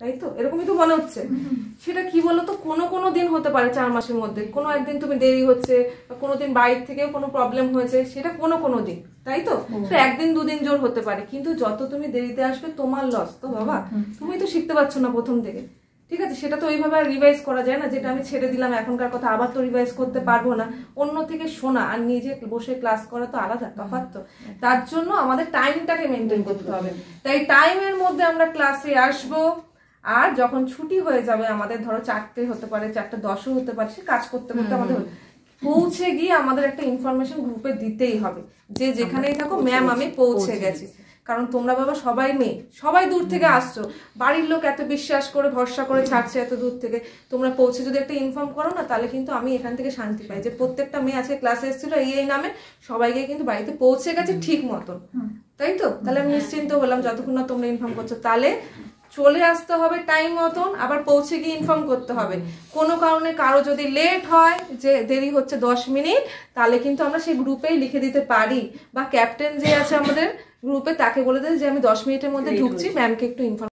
তাই তো? এরকমই তো মনে হচ্ছে। সেটা কি বলতো, কোনো দিন হতে পারে 4 মাসের মধ্যে, কোনো একদিন তুমি দেরি হচ্ছে, কোনো দিন বাইরে থেকেও কোনো প্রবলেম হয়েছে, সেটা কোনো দিন, তাই তো? সেটা একদিন দুদিন জোর হতে পারে, কিন্তু যত তুমি দেরিতে আসবে তোমার লস তো বাবা। তুমি তো শিখতে পারছো না প্রথম থেকে, ঠিক আছে? সেটা তো ওইভাবে রিভাইজ করা যায় না, যেটা আমি ছেড়ে দিলাম এখনকার কথা আবার তো রিভাইজ করতে পারবো না। অন্য থেকে শোনা আর নিজে বসে ক্লাস করা তো আলাদা তফাৎ। তো তার জন্য আমাদের টাইমটাকে মেনটেন করতে হবে। তাই টাইমের মধ্যে আমরা ক্লাসে আসবো। আর যখন ছুটি হয়ে যাবে আমাদের, ধরো 4টে হতে পারে, 4:10ও হতে পারে, সে কাজ করতে করতে আমাদের পৌঁছে গিয়ে আমাদের একটা ইনফরমেশন গ্রুপে দিতেই হবে যে যেখানেই থাকো ম্যাম আমি পৌঁছে গেছি। কারণ তোমরা বাবা সবাই মেয়ে, সবাই দূর থেকে আসছো, বাড়ির লোক এত বিশ্বাস করে ভরসা করে ছাড়ছে এত দূর থেকে, তোমরা পৌঁছে যদি একটা ইনফর্ম করো না, তাহলে কিন্তু আমি এখান থেকে শান্তি পাই যে প্রত্যেকটা মেয়ে আজকে ক্লাসে এসেছিল এই নামে, সবাইকে কিন্তু বাড়িতে পৌঁছে গেছে ঠিক মতন, তাই তো? তাহলে আমি নিশ্চিন্ত হলাম যতক্ষণ না তোমরা ইনফর্ম করছো। তাহলে চলে আসতে হবে টাইম মতন, আবার পৌঁছে গিয়ে ইনফর্ম করতে হবে। কোনো কারণে কারো যদি লেট হয়, যে দেরি হচ্ছে 10 মিনিট, তাহলে কিন্তু আমরা সেই গ্রুপেই লিখে দিতে পারি, বা ক্যাপ্টেন যে আছে আমাদের গ্রুপে তাকে বলে দেয় যে আমি 10 মিনিটের মধ্যে ঢুকছি, ম্যামকে একটু ইনফর্ম